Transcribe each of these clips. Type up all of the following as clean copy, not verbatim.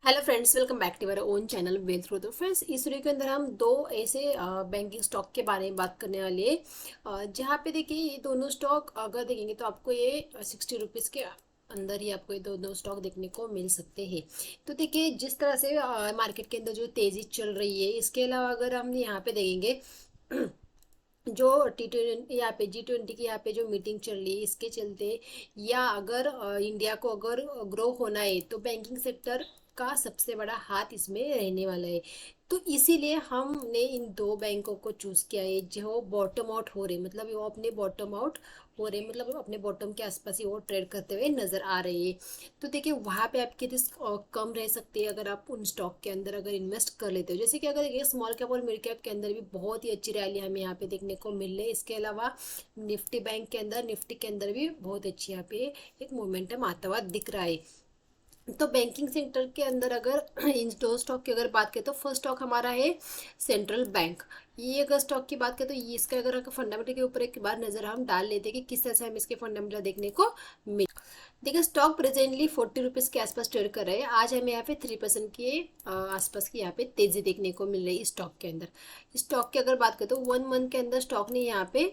Hello friends, welcome back to our own channel well through. तो friends, इस video के अंदर हम दो ऐसे बैंकिंग स्टॉक के बारे में बात करने वाले हैं, जहाँ पे देखिए ये दोनों स्टॉक अगर देखेंगे तो आपको ये 60 रुपीज़ के अंदर ही आपको ये दोनों स्टॉक देखने को मिल सकते हैं। तो देखिए जिस तरह से मार्केट के अंदर जो तेज़ी चल रही है, इसके अलावा अगर हम यहाँ पे देखेंगे जो T20 यहाँ पे G20 की यहाँ पे जो मीटिंग चल रही है, इसके चलते या अगर इंडिया को अगर ग्रो होना है तो बैंकिंग सेक्टर का सबसे बड़ा हाथ इसमें रहने वाला है। तो इसीलिए हमने इन दो बैंकों को चूज किया है जो बॉटम आउट हो रहे, मतलब वो अपने बॉटम आउट हो रहे, मतलब वो अपने बॉटम के आसपास ही वो ट्रेड करते हुए नजर आ रहे हैं। तो देखिए वहाँ पे आपकी रिस्क कम रह सकती है अगर आप उन स्टॉक के अंदर अगर इन्वेस्ट कर लेते हो। जैसे कि अगर ये स्मॉल कैप और मिड कैप के अंदर भी बहुत ही अच्छी रैली हमें यहाँ पे देखने को मिल रही है। इसके अलावा निफ्टी के अंदर भी बहुत अच्छी यहाँ पे एक मोमेंटम आता हुआ दिख रहा है। तो बैंकिंग सेक्टर के अंदर अगर इन दो स्टॉक की अगर बात करें तो फर्स्ट स्टॉक हमारा है सेंट्रल बैंक। ये अगर स्टॉक की बात करें तो ये इसका अगर फंडामेंटल के ऊपर एक बार नजर हम डाल लेते हैं कि किस तरह से हम इसके फंडामेंटल देखने को मिल। देखिए स्टॉक प्रेजेंटली 40 रुपीज़ के आसपास ट्रेड कर रहे हैं। आज हमें यहाँ पे 3% के आसपास की यहाँ पे तेजी देखने को मिल रही है स्टॉक के अंदर। स्टॉक की अगर बात करें तो 1 मंथ के अंदर स्टॉक ने यहाँ पे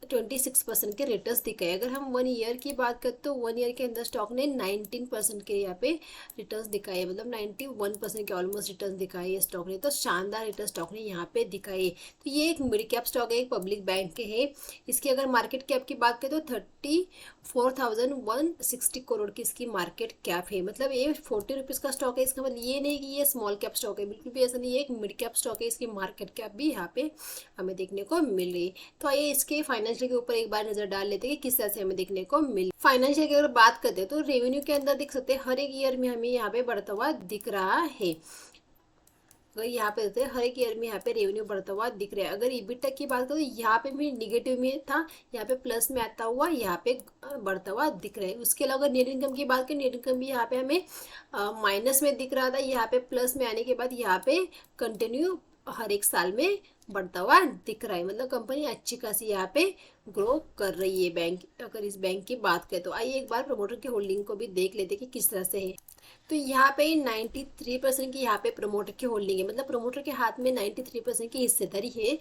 26% के रिटर्न्स दिखाए। अगर हम 1 ईयर की बात करें तो 1 ईयर के अंदर स्टॉक ने 19% के यहाँ पे रिटर्न्स दिखाए, मतलब 91% के ऑलमोस्ट रिटर्न्स दिखाए ये स्टॉक ने। तो शानदार रिटर्न स्टॉक ने यहाँ पे दिखाए। तो ये एक मिड कैप स्टॉक है, एक पब्लिक बैंक के है। इसकी अगर मार्केट कैप की बात करें तो 34,160 करोड़ की इसकी मार्केट कैप है। मतलब ये 40 रुपीज़ का स्टॉक है, इसका मतलब ये नहीं कि ये स्मॉल कैप स्टॉक है, बिल्कुल भी ऐसा नहीं है, एक मिड कैप स्टॉक है। इसकी मार्केट कैप भी यहाँ पे हमें देखने को मिल रही है। तो आइए इसके फाइनेंशियल के ऊपर एक बार नजर डाल लेते हैं कि किस तरह से हमें देखने को मिल। फाइनेंशियल की अगर बात करते हैं तो रेवेन्यू के अंदर देख सकते हैं हर एक ईयर में हमें यहाँ पे बढ़ता हुआ दिख रहा है। अगर यहाँ पे देखते हैं हर एक ईयर में यहाँ पे रेवेन्यू बढ़ता हुआ दिख रहा है। अगर ईबिटा की बात करें तो यहाँ पे भी निगेटिव में था, यहाँ पे प्लस में आता हुआ यहाँ पे बढ़ता हुआ दिख रहा है। उसके अलावा अगर नेट इनकम की बात करें, नेट इनकम भी यहाँ पे हमें माइनस में दिख रहा था, यहाँ पे प्लस में आने के बाद यहाँ पे कंटिन्यू हर एक साल में बढ़ता हुआ दिख रहा है। मतलब कंपनी अच्छी खासी यहाँ पे ग्रो कर रही है बैंक। अगर इस बैंक की बात करें तो आइए एक बार प्रमोटर की होल्डिंग को भी देख लेते कि किस तरह से है। तो यहाँ पे 93% की यहाँ पे प्रमोटर की होल्डिंग है, मतलब प्रमोटर के हाथ में 93% की हिस्सेदारी है।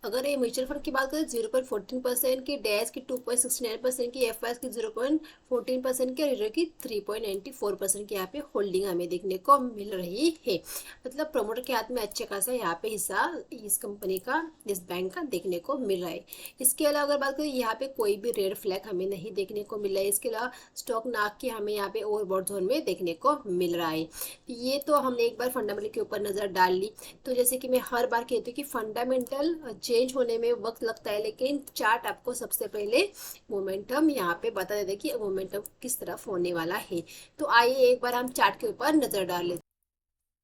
अगर ये म्यूचुअल फंड की बात करें 0.14% की, डैश की 2.69% की, एफ की 0.14% की और हीरो की 3.94% की यहाँ पे होल्डिंग हमें देखने को मिल रही है। मतलब प्रमोटर के हाथ में अच्छे खासा यहाँ पे हिस्सा इस कंपनी का, इस बैंक का देखने को मिल रहा है। इसके अलावा अगर बात करें यहाँ पे कोई भी रेड फ्लैग हमें नहीं देखने को मिल रहा है। इसके अलावा स्टॉक नाक की हमें यहाँ पे ओवरबॉट जोन में देखने को मिल रहा है। ये तो हमने एक बार फंडामेंटल के ऊपर नजर डाल ली। तो जैसे कि मैं हर बार कहती हूँ कि फंडामेंटल चेंज होने में वक्त लगता है, लेकिन चार्ट आपको सबसे पहले मोमेंटम यहाँ पे बता देते कि मोमेंटम किस तरफ होने वाला है। तो आइए एक बार हम चार्ट के ऊपर नजर डाल लेते।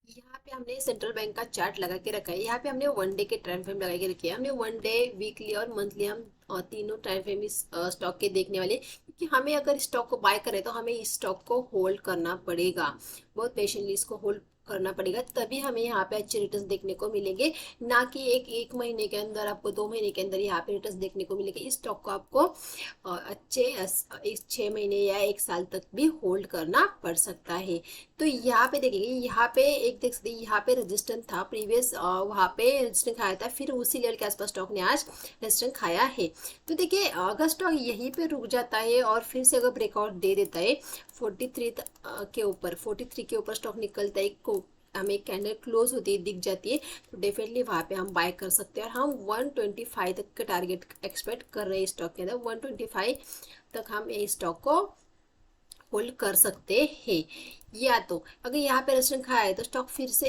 यहाँ पे हमने सेंट्रल बैंक का चार्ट लगा के रखा है। यहाँ पे हमने 1 डे के टाइम फ्रेम लगा के रखे हैं। हमने 1 डे, वीकली और मंथली हम तीनों टाइम फ्रेम इस स्टॉक के देखने वाले, क्योंकि हमें अगर स्टॉक को बाय करें तो हमें इस स्टॉक को होल्ड करना पड़ेगा, बहुत पेशेंटली इसको होल्ड करना पड़ेगा, तभी हमें यहाँ पे अच्छे रिटर्न्स देखने को मिलेंगे। ना कि एक महीने के अंदर, आपको 2 महीने के अंदर यहाँ पे रिटर्न्स देखने को मिलेंगे। इस स्टॉक को आपको अच्छे 6 महीने या 1 साल तक भी होल्ड करना पड़ सकता है। तो यहाँ पे देखेंगे, यहाँ पे एक देख सकते हैं, यहाँ पे रजिस्टेंस था प्रीवियस, वहाँ पे रजिस्टेंस खाया था, फिर उसी लेवल के आसपास स्टॉक ने आज रजिस्टेंस खाया है। तो देखिए अगर स्टॉक यहीं पे रुक जाता है और फिर से अगर ब्रेकआउट दे देता है 43 के ऊपर स्टॉक निकलता है, हमें कैंडल क्लोज होती है दिख जाती है, तो डेफिनेटली वहाँ पे हम बाय कर सकते हैं। और हम 125 तक का टारगेट एक्सपेक्ट कर रहे हैं स्टॉक के अंदर। 125 तक हम ये स्टॉक को होल्ड कर सकते हैं। या तो अगर यहाँ पे रेजिस्टेंस खाया है तो स्टॉक फिर से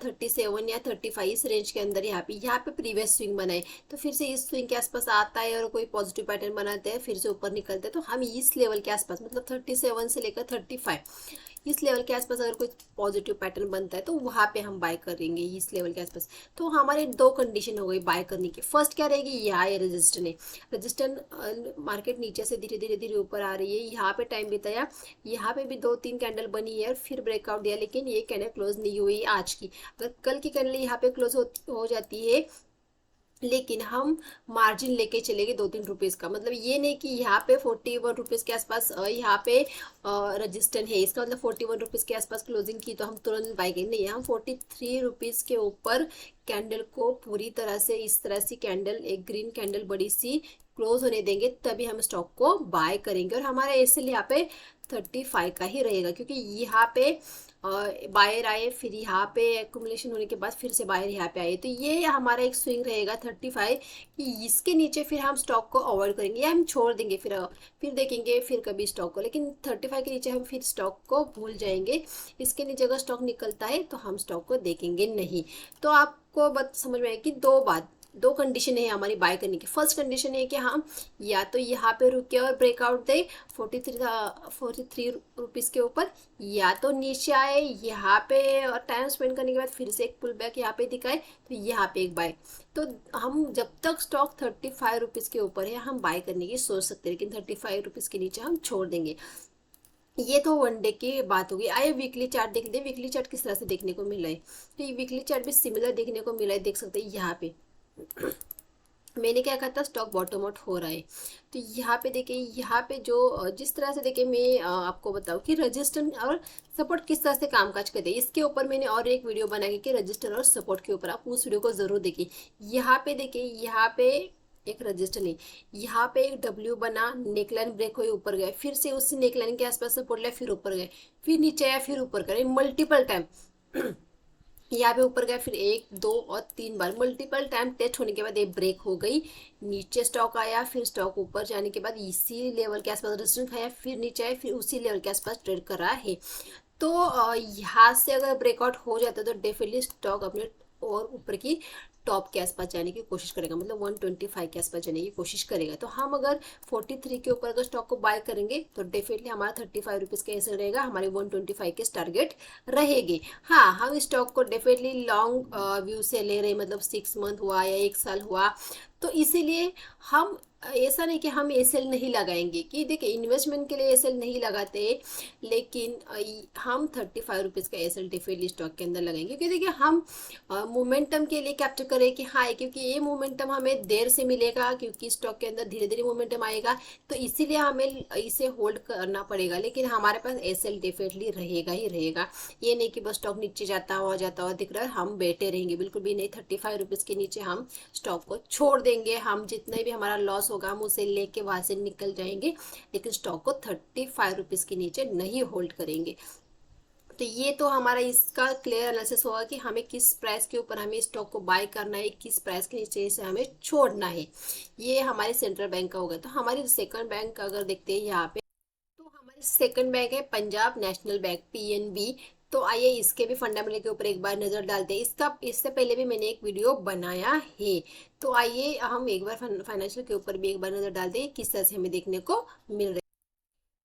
37 या 35 इस रेंज के अंदर यहाँ पे प्रीवियस स्विंग बनाए, तो फिर से इस स्विंग के आसपास आता है और कोई पॉजिटिव पैटर्न बनाते हैं, फिर से ऊपर निकलते हैं, तो हम इस लेवल के आसपास, मतलब 37 से लेकर 35 इस लेवल के आसपास अगर कोई पॉजिटिव पैटर्न बनता है तो वहाँ पे हम बाय करेंगे इस लेवल के आसपास। तो हमारे दो कंडीशन हो गई बाय करने की। फर्स्ट क्या रहेगी, यहाँ ये रजिस्टर है, रजिस्टर मार्केट नीचे से धीरे धीरे धीरे ऊपर आ रही है, यहाँ पे टाइम बिताया, यहाँ पे भी 2-3 कैंडल बनी है और फिर ब्रेकआउट दिया, लेकिन ये कैंडल क्लोज नहीं हुई आज की। अगर कल की कैंडल यहाँ पे क्लोज हो जाती है लेकिन हम मार्जिन लेके चलेंगे 2-3 रुपीज़ का। मतलब ये नहीं कि यहाँ पे 41 रुपीज़ के आसपास यहाँ पे रजिस्टर है, इसका मतलब 41 रुपीज़ के आसपास क्लोजिंग की तो हम तुरंत बाई करेंगे। नहीं, हम 43 रुपीज़ के ऊपर कैंडल को पूरी तरह से इस तरह से कैंडल, एक ग्रीन कैंडल बड़ी सी क्लोज होने देंगे, तभी हम स्टॉक को बाय करेंगे। और हमारा एसएल यहाँ पे 35 का ही रहेगा, क्योंकि यहाँ पे बायर आए, फिर यहाँ पे एक्यूमुलेशन होने के बाद फिर से बायर यहाँ पे आए, तो ये हमारा एक स्विंग रहेगा 35 कि इसके नीचे फिर हम स्टॉक को अवॉइड करेंगे या हम छोड़ देंगे, फिर देखेंगे फिर कभी स्टॉक को। लेकिन 35 के नीचे हम फिर स्टॉक को भूल जाएंगे। इसके नीचे अगर स्टॉक निकलता है तो हम स्टॉक को देखेंगे नहीं। तो आपको बात समझ में आए कि दो कंडीशन है हमारी बाय करने की। फर्स्ट कंडीशन है कि हम या तो यहाँ पे रुके और ब्रेकआउट दे 43 रुपीज़ के ऊपर, या तो नीचे आए यहाँ पे और टाइम स्पेंड करने के बाद फिर से एक पुल बैक यहाँ पे दिखाए, तो यहाँ पे एक बाय। तो हम जब तक स्टॉक 35 रुपीज़ के ऊपर है हम बाय करने की सोच सकते हैं, लेकिन 35 रुपीज़ के नीचे हम छोड़ देंगे। ये तो वन डे की बात होगी। आइए वीकली चार्ट देख लें, वीकली चार्ट किस तरह से देखने को मिल रहा है। तो ये वीकली चार्ट भी सिमिलर देखने को मिला है, देख सकते हैं यहाँ पे मैंने क्या कहा था, स्टॉक बॉटम आउट हो रहा है। तो यहाँ पे देखिए, यहाँ पे जो जिस तरह से देखिए, मैं आपको बताऊँ कि रजिस्टर और सपोर्ट किस तरह से कामकाज करते हैं, इसके ऊपर मैंने और एक वीडियो बनाई कि रजिस्टर और सपोर्ट के ऊपर, आप उस वीडियो को जरूर देखिए। यहाँ पे देखिए, यहाँ पे एक रजिस्टर नहीं, यहाँ पे एक डब्ल्यू बना, नेकलाइन ब्रेक हुई, ऊपर गए, फिर से उसी नेकलाइन के आसपास सपोर्ट लिया, फिर ऊपर गए, फिर नीचे आया, फिर ऊपर गए मल्टीपल टाइम। यहाँ पे ऊपर गया, फिर 1, 2 और 3 बार मल्टीपल टाइम टेस्ट होने के बाद ये ब्रेक हो गई, नीचे स्टॉक आया, फिर स्टॉक ऊपर जाने के बाद इसी लेवल के आसपास रेजिस्टेंस खाया, फिर नीचे आया, फिर उसी लेवल के आसपास ट्रेड कर रहा है। तो यहाँ से अगर ब्रेकआउट हो जाता है तो डेफिनेटली स्टॉक अपने और ऊपर की टॉप के आसपास जाने की कोशिश करेगा, मतलब 125 के आसपास जाने की कोशिश करेगा। तो हम अगर 43 के ऊपर अगर स्टॉक को बाय करेंगे तो डेफिनेटली हमारा 35 रुपीज़ का ऐसे रहेगा, हमारे 125 के टारगेट रहेगी। हाँ, हम स्टॉक को डेफिनेटली लॉन्ग व्यू से ले रहे हैं, मतलब 6 मंथ हुआ या 1 साल हुआ, तो इसीलिए हम ऐसा नहीं कि हम एसएल नहीं लगाएंगे, कि देखिए इन्वेस्टमेंट के लिए एसएल नहीं लगाते, लेकिन हम 35 रुपीज़ का एसएल डेफिनेटली स्टॉक के अंदर लगाएंगे, क्योंकि देखिए हम मोमेंटम के लिए कैप्चर करें कि हाँ, क्योंकि ये मोमेंटम हमें देर से मिलेगा, क्योंकि स्टॉक के अंदर धीरे धीरे मोमेंटम आएगा, तो इसीलिए हमें इसे होल्ड करना पड़ेगा। लेकिन हमारे पास एसएल डेफिनेटली रहेगा ही रहेगा। ये नहीं कि बस स्टॉक नीचे जाता हुआ दिख रहा है हम बैठे रहेंगे, बिल्कुल भी नहीं। 35 रुपीज़ के नीचे हम स्टॉक को छोड़ देंगे, हम जितने भी हमारा लॉस होगा हम उसे लेके वहां से निकल जाएंगे, लेकिन स्टॉक को 35 रुपीज़ के नीचे नहीं होल्ड करेंगे। तो ये तो हमारा इसका क्लियर एनालिसिस होगा कि हमें किस प्राइस के ऊपर हमें स्टॉक को बाय करना है, किस प्राइस के नीचे से हमें छोड़ना है। ये हमारे सेंट्रल बैंक का होगा। तो हमारी सेकंड बैंक अगर देखते हैं यहाँ पे, तो हमारी सेकंड बैंक है पंजाब नेशनल बैंक, पीएनबी। तो आइए इसके भी फंडामेंटल के ऊपर एक बार नजर डालते हैं। इसका इससे पहले भी मैंने एक वीडियो बनाया है, तो आइए हम एक बार फाइनेंशियल के ऊपर भी एक बार नजर डालते हैं किस तरह से हमें देखने को मिल रहा है।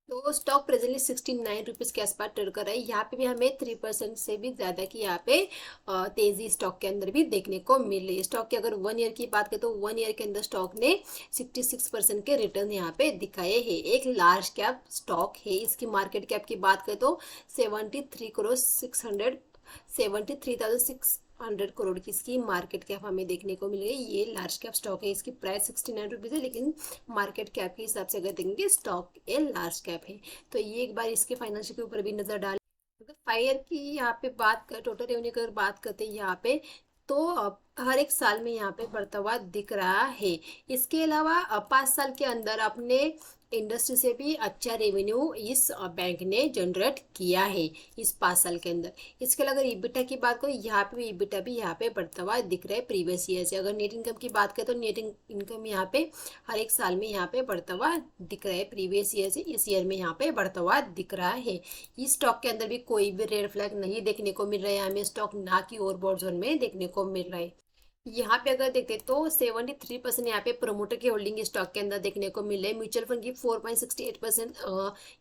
तो स्टॉक प्रेजेंटली 69 रुपीज़ के आसपास ट्रेड कर रहा है। यहाँ पे भी हमें 3% से भी ज़्यादा की यहाँ पे तेज़ी स्टॉक के अंदर भी देखने को मिल रही है। स्टॉक की अगर 1 ईयर की बात करें तो 1 ईयर के अंदर स्टॉक ने 66% के रिटर्न यहाँ पे दिखाए हैं। एक लार्ज कैप स्टॉक है। इसकी मार्केट कैप की बात करें तो 73,600 की इसकी मार्केट कैप हमें देखने को मिल गई। ये लार्ज कैप स्टॉक है, इसकी प्राइस 69 रुपीज़ है, लेकिन मार्केट कैप के हिसाब से अगर देखेंगे स्टॉक ये लार्ज कैप है। तो ये एक बार इसके फाइनेंशियल के ऊपर भी नजर डाल। अगर फायर की यहाँ पे बात कर, टोटल रेवेन्यू की अगर बात करते हैं यहाँ पे, तो हर एक साल में यहाँ पे बढ़ता हुआ दिख रहा है। इसके अलावा 5 साल के अंदर अपने इंडस्ट्री से भी अच्छा रेवेन्यू इस बैंक ने जनरेट किया है इस 5 साल के अंदर। इसके अलावा अगर ईबिटा की बात करें, यहाँ पे भी ईबिटा भी यहाँ पे बढ़ता हुआ दिख रहा है प्रीवियस ईयर से। अगर नेट इनकम की बात करें तो नेट इनकम यहाँ पे हर एक साल में यहाँ पे बढ़ता हुआ दिख रहा है, प्रीवियस ईयर से इस ईयर में यहाँ पे बढ़ता हुआ दिख रहा है। इस स्टॉक के अंदर भी कोई भी रेड फ्लैग नहीं देखने को मिल रहा है हमें, स्टॉक ना की ओवरबॉट जोन में देखने को मिल रहा है। यहाँ पे अगर देखते तो 73% यहाँ पे प्रोमोटर की होल्डिंग स्टॉक के अंदर देखने को मिले। म्यूचुअल फंड की 4.68%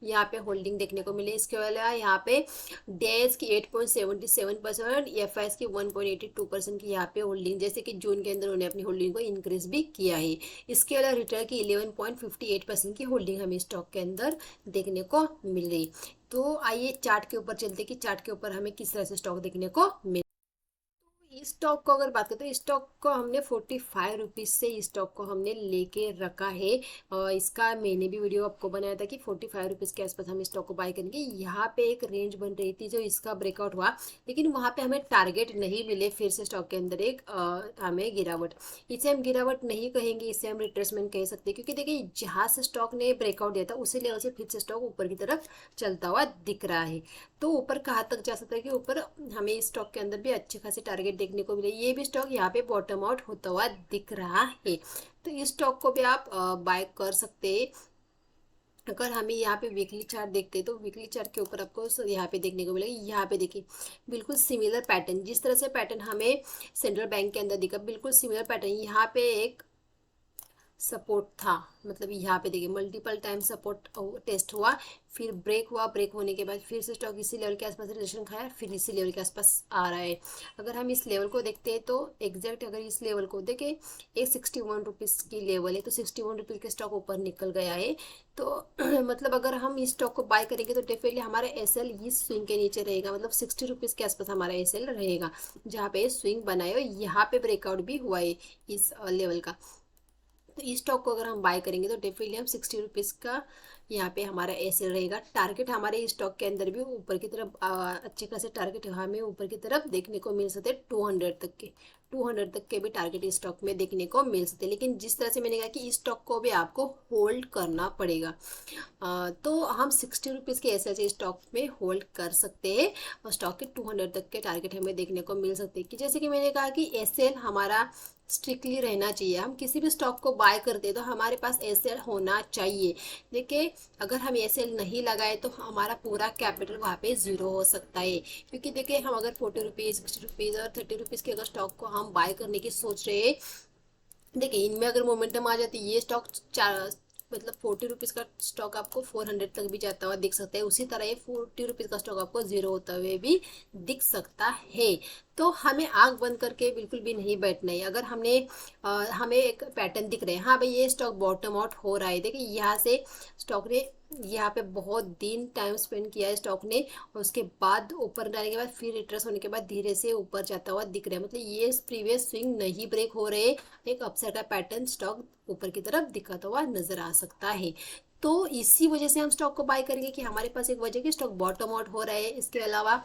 यहाँ पे होल्डिंग देखने को मिले। इसके अलावा यहाँ पे डेज की 8.77%, एफआईएस की 1.82% की यहाँ पे होल्डिंग, जैसे कि जून के अंदर उन्होंने अपनी होल्डिंग को इंक्रीज भी किया है। इसके अलावा रिटेल की 11.58% की होल्डिंग हमें स्टॉक के अंदर देखने को मिल रही। तो आइए चार्ट के ऊपर चलते कि चार्ट के ऊपर हमें किस तरह से स्टॉक देखने को मिल। स्टॉक को अगर बात करें तो स्टॉक को हमने 45 रुपीज़ से स्टॉक को हमने लेके रखा है। इसका मैंने भी वीडियो आपको बनाया था कि 45 रुपीज़ के आसपास हम स्टॉक को बाय करेंगे। यहाँ पे एक रेंज बन रही थी जो इसका ब्रेकआउट हुआ, लेकिन वहाँ पे हमें टारगेट नहीं मिले, फिर से स्टॉक के अंदर एक हमें गिरावट। इसे हम गिरावट नहीं कहेंगे, इसे हम रिट्रेसमेंट कह सकते हैं, क्योंकि देखिए जहाँ से स्टॉक ने ब्रेकआउट दिया था उसी लेवल से फिर से स्टॉक ऊपर की तरफ चलता हुआ दिख रहा है। तो ऊपर कहाँ तक जा सकता है कि ऊपर हमें इस स्टॉक के अंदर भी अच्छे खासे टारगेट देखने को मिले। ये भी स्टॉक यहाँ पे बॉटम आउट होता हुआ दिख रहा है, तो इस स्टॉक को भी आप बाय कर सकते हैं। अगर हमें यहाँ पे वीकली चार्ट देखते हैं तो वीकली चार्ट के ऊपर आपको यहाँ पे देखने को मिलेगा। यहाँ पे देखिए बिल्कुल सिमिलर पैटर्न, जिस तरह से पैटर्न हमें सेंट्रल बैंक के अंदर दिखा, बिल्कुल सिमिलर पैटर्न। यहाँ पे एक सपोर्ट था, मतलब यहाँ पे देखिए मल्टीपल टाइम सपोर्ट टेस्ट हुआ, फिर ब्रेक हुआ, ब्रेक होने के बाद फिर से स्टॉक इसी लेवल के आसपास रिजेक्शन खाया, फिर इसी लेवल के आसपास आ रहा है। अगर हम इस लेवल को देखते हैं तो एग्जैक्ट अगर इस लेवल को देखें, एक 61 रुपीज़ की लेवल है, तो 61 रुपीज़ के स्टॉक ऊपर निकल गया है। तो मतलब अगर हम इस स्टॉक को बाय करेंगे तो डेफिनेटली हमारा एसएल इस स्विंग के नीचे रहेगा, मतलब 60 रुपीज़ के आसपास हमारा एसएल रहेगा, जहाँ पे स्विंग बनाए और यहाँ पे ब्रेकआउट भी हुआ है इस लेवल का। तो इस स्टॉक को अगर हम बाय करेंगे तो डेफिनेटली हम 60 रुपीज़ का यहाँ पे हमारा ऐसे रहेगा। टारगेट हमारे इस स्टॉक के अंदर भी ऊपर की तरफ अच्छे खासे टारगेट हमें ऊपर की तरफ देखने को मिल सकते हैं, 200 तक के भी टारगेट इस स्टॉक में देखने को मिल सकते हैं। लेकिन जिस तरह से मैंने कहा कि इस स्टॉक को भी आपको होल्ड करना पड़ेगा, तो हम 60 रुपीज़ के ऐसे स्टॉक में होल्ड कर सकते हैं और स्टॉक के 200 तक के टारगेट हमें देखने को मिल सकते हैं। कि जैसे कि मैंने कहा कि एसएल हमारा स्ट्रिक्टली रहना चाहिए। हम किसी भी स्टॉक को बाय करते हैं तो हमारे पास एसएल होना चाहिए। देखिए अगर हम एसएल नहीं लगाए तो हमारा पूरा कैपिटल वहाँ पे ज़ीरो हो सकता है, क्योंकि देखिए हम अगर 40 रुपीज़, 60 रुपीज़ और 30 रुपीज़ के अगर स्टॉक को हम बाय करने की सोच रहे हैं, देखिए इनमें अगर मोमेंटम आ जाती है, ये स्टॉक मतलब 40 रुपीज़ का स्टॉक आपको 400 तक भी जाता हुआ दिख सकता है, उसी तरह ये 40 रुपीज़ का स्टॉक आपको ज़ीरो होता हुए भी दिख सकता है। तो हमें आंख बंद करके बिल्कुल भी नहीं बैठना है। अगर हमें एक पैटर्न दिख रहा है, हाँ भाई ये स्टॉक बॉटम आउट हो रहा है, देखिए यहाँ से स्टॉक ने यहाँ पे बहुत दिन टाइम स्पेंड किया है स्टॉक ने, और उसके बाद ऊपर जाने के बाद फिर रिट्रेस होने के बाद धीरे से ऊपर जाता हुआ दिख रहा है, मतलब ये प्रीवियस स्विंग नहीं ब्रेक हो रहे, एक अपसाइड का पैटर्न स्टॉक ऊपर की तरफ दिखाता हुआ नजर आ सकता है। तो इसी वजह से हम स्टॉक को बाय करेंगे कि हमारे पास एक वजह कि स्टॉक बॉटम आउट हो रहा है। इसके अलावा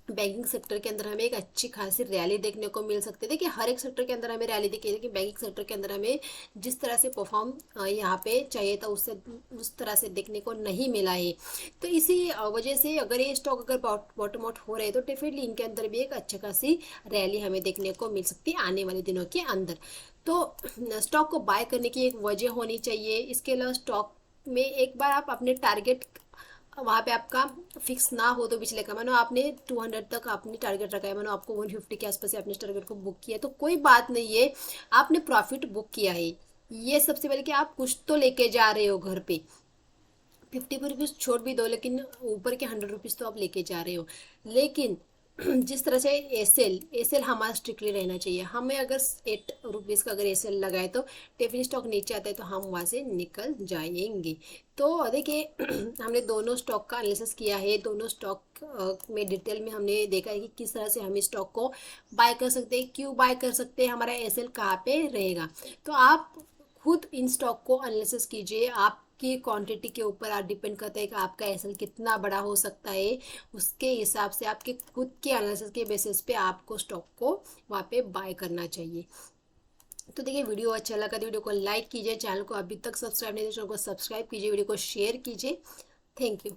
बैंकिंग सेक्टर के अंदर हमें एक अच्छी खासी रैली देखने को मिल सकती है। देखिए हर एक सेक्टर के अंदर हमें रैली दिखी, लेकिन बैंकिंग सेक्टर के अंदर हमें जिस तरह से परफॉर्म यहाँ पे चाहिए था उससे उस तरह से देखने को नहीं मिला है। तो इसी वजह से अगर ये स्टॉक अगर बॉटम आउट हो रहे हैं तो डेफिनेटली इनके अंदर भी एक अच्छी खासी रैली हमें देखने को मिल सकती है आने वाले दिनों के अंदर। तो स्टॉक को बाय करने की एक वजह होनी चाहिए। इसके अलावा स्टॉक में एक बार आप अपने टारगेट वहाँ पे आपका फिक्स ना हो तो पिछले का, मानो आपने 200 तक आपने टारगेट रखा है, मानो आपको 150 के आसपास से आपने टारगेट को बुक किया, तो कोई बात नहीं है, आपने प्रॉफिट बुक किया है। ये सबसे पहले कि आप कुछ तो लेके जा रहे हो घर पे, 50 रुपीज़ छोड़ भी दो, लेकिन ऊपर के 100 रुपीज़ तो आप लेके जा रहे हो। लेकिन जिस तरह से एसएल हमारा स्ट्रिक्टली रहना चाहिए। हमें अगर 8 रुपीज़ का अगर एसएल लगाए तो डेफिनेटली स्टॉक नीचे आता है तो हम वहाँ से निकल जाएंगे। तो देखिए हमने दोनों स्टॉक का एनालिसिस किया है, दोनों स्टॉक में डिटेल में हमने देखा है कि किस तरह से हम इस स्टॉक को बाय कर सकते हैं, क्यों बाय कर सकते हैं, हमारा एसएल कहाँ पे रहेगा। तो आप खुद इन स्टॉक को एनालिसिस कीजिए, आपकी क्वांटिटी के ऊपर आप डिपेंड करता है कि आपका एसएल कितना बड़ा हो सकता है, उसके हिसाब से आपके खुद के एनालिसिस के बेसिस पे आपको स्टॉक को वहाँ पे बाय करना चाहिए। तो देखिए वीडियो अच्छा लगा तो वीडियो को लाइक कीजिए, चैनल को अभी तक सब्सक्राइब नहीं किया तो चैनल को सब्सक्राइब कीजिए, वीडियो को शेयर कीजिए। Thank you.